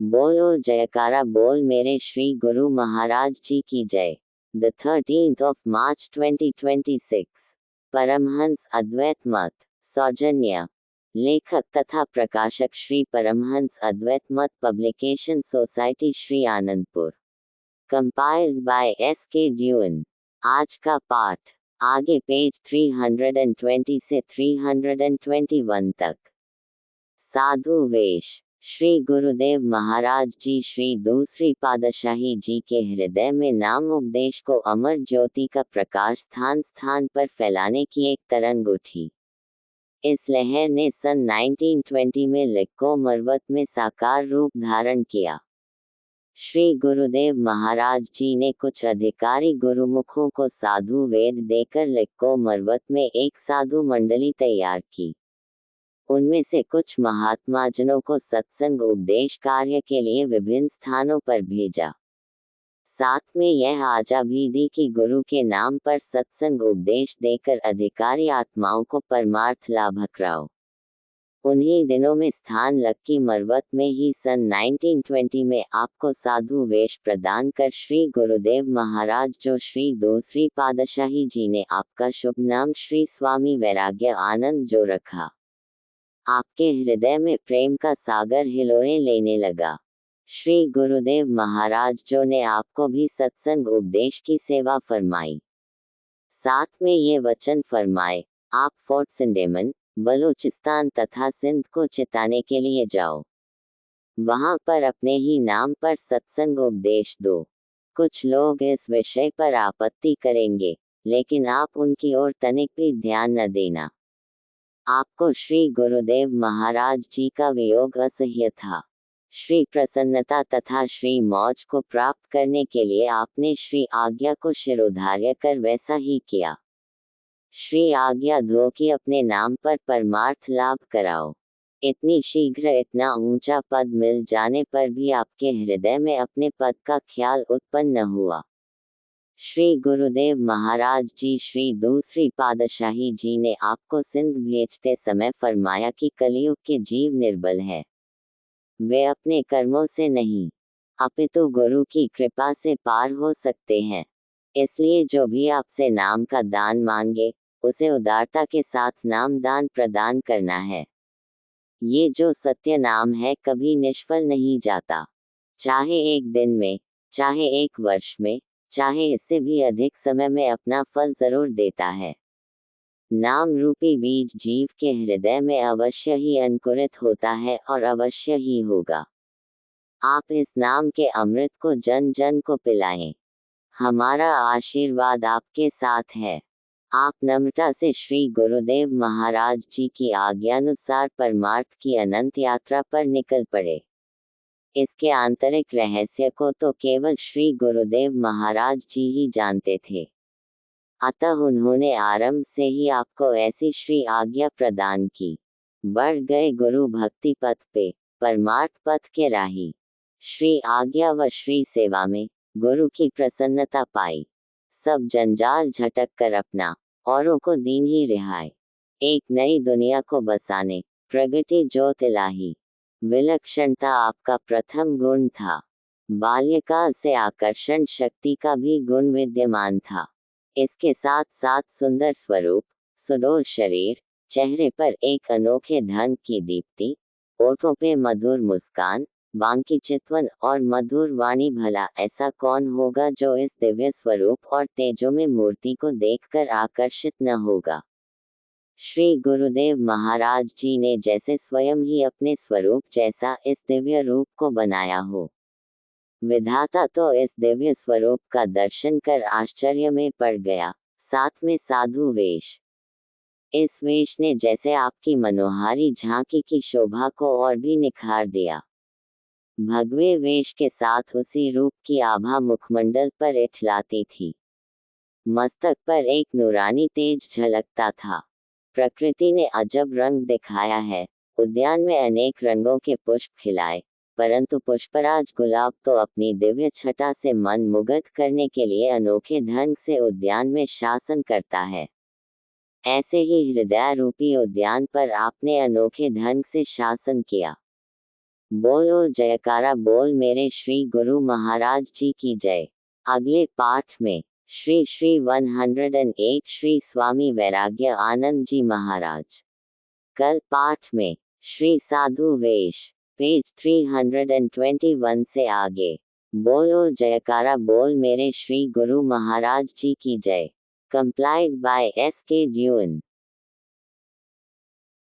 बोलो जयकारा बोल मेरे श्री गुरु महाराज जी की जय। The 13th of March 2026। Paramhans Advait Mat. सौजन्य लेखक तथा प्रकाशक Shri Paramhans Advait Mat publication society Shri Anandpur. Compiled by S.K. ड्यून। आज का पाठ आगे पेज 320 से 321 तक। साधु वेश। श्री गुरुदेव महाराज जी श्री दूसरी पातशाही जी के हृदय में नाम उपदेश को अमर ज्योति का प्रकाश स्थान स्थान पर फैलाने की एक तरंग उठी। इस लहर ने सन 1920 में लिक्को मरवत में साकार रूप धारण किया। श्री गुरुदेव महाराज जी ने कुछ अधिकारी गुरुमुखों को साधु वेद देकर लिक्को मरवत में एक साधु मंडली तैयार की। उनमें से कुछ महात्माजनों को सत्संग उपदेश कार्य के लिए विभिन्न स्थानों पर भेजा। साथ में यह आज्ञा भी दी कि गुरु के नाम पर सत्संग उपदेश देकर अधिकारी आत्माओं को परमार्थ लाभ कराओ। उन्हीं दिनों में स्थान लक्की मरवत में ही सन 1920 में आपको साधु वेश प्रदान कर श्री गुरुदेव महाराज जो श्री दूसरी पातशाही जी ने आपका शुभ नाम श्री स्वामी वैराग्य आनंद जो रखा। आपके हृदय में प्रेम का सागर हिलोरे लेने लगा। श्री गुरुदेव महाराज जो ने आपको भी सत्संग उपदेश की सेवा फरमाई। साथ में ये वचन फरमाए, आप फोर्ट सिंडेमन, बलूचिस्तान तथा सिंध को चिताने के लिए जाओ। वहां पर अपने ही नाम पर सत्संग उपदेश दो। कुछ लोग इस विषय पर आपत्ति करेंगे, लेकिन आप उनकी ओर तनिक भी ध्यान न देना। आपको श्री गुरुदेव महाराज जी का वियोग असह्य था। श्री प्रसन्नता तथा श्री मौज को प्राप्त करने के लिए आपने श्री आज्ञा को शिरोधार्य कर वैसा ही किया। श्री आज्ञा दो कि अपने नाम पर परमार्थ लाभ कराओ। इतनी शीघ्र इतना ऊंचा पद मिल जाने पर भी आपके हृदय में अपने पद का ख्याल उत्पन्न न हुआ। श्री गुरुदेव महाराज जी श्री दूसरी पातशाही जी ने आपको सिंध भेजते समय फरमाया कि कलयुग के जीव निर्बल है। वे अपने कर्मों से नहीं, अपितु गुरु की कृपा से पार हो सकते हैं। इसलिए जो भी आपसे नाम का दान मांगे, उसे उदारता के साथ नाम दान प्रदान करना है। ये जो सत्य नाम है कभी निष्फल नहीं जाता। चाहे एक दिन में, चाहे एक वर्ष में, चाहे इससे भी अधिक समय में अपना फल जरूर देता है। नाम रूपी बीज जीव के हृदय में अवश्य ही अंकुरित होता है और अवश्य ही होगा। आप इस नाम के अमृत को जन जन को पिलाएं। हमारा आशीर्वाद आपके साथ है। आप नम्रता से श्री गुरुदेव महाराज जी की आज्ञानुसार परमार्थ की अनंत यात्रा पर निकल पड़े। इसके आंतरिक रहस्य को तो केवल श्री गुरुदेव महाराज जी ही जानते थे। अतः उन्होंने आरंभ से ही आपको ऐसी श्री आज्ञा प्रदान की। बढ़ गए गुरु भक्ति पथ पे, परमार्थ पथ के राही। श्री आज्ञा व श्री सेवा में गुरु की प्रसन्नता पाई। सब जंजाल झटक कर अपना, औरों को दीन ही रिहाई। एक नई दुनिया को बसाने प्रगति ज्योत इलाही। विलक्षणता आपका प्रथम गुण था। बाल्यकाल से आकर्षण शक्ति का भी गुण विद्यमान था। इसके साथ साथ सुंदर स्वरूप, सुडौल शरीर, चेहरे पर एक अनोखे ढंग की दीप्ति, ओठों पे मधुर मुस्कान, बांकी चितवन और मधुर वाणी। भला ऐसा कौन होगा जो इस दिव्य स्वरूप और तेजो में मूर्ति को देखकर आकर्षित न होगा। श्री गुरुदेव महाराज जी ने जैसे स्वयं ही अपने स्वरूप जैसा इस दिव्य रूप को बनाया हो। विधाता तो इस दिव्य स्वरूप का दर्शन कर आश्चर्य में पड़ गया। साथ में साधु वेश। इस वेश ने जैसे आपकी मनोहारी झांकी की शोभा को और भी निखार दिया। भगवे वेश के साथ उसी रूप की आभा मुखमंडल पर इठलाती थी। मस्तक पर एक नूरानी तेज झलकता था। प्रकृति ने अजब रंग दिखाया है। उद्यान में अनेक रंगों के पुष्प खिलाए, परंतु पुष्पराज गुलाब तो अपनी दिव्य छटा से मन मुग्ध करने के लिए अनोखे ढंग से उद्यान में शासन करता है। ऐसे ही हृदय रूपी उद्यान पर आपने अनोखे ढंग से शासन किया। बोलो जयकारा बोल मेरे श्री गुरु महाराज जी की जय। अगले पाठ में श्री श्री 108 श्री स्वामी वैराग्य आनंद जी महाराज। कल पाठ में श्री साधु वेश पेज 321 से आगे। बोलो जयकारा बोल मेरे श्री गुरु महाराज जी की जय। Complied by S. K. Dewan।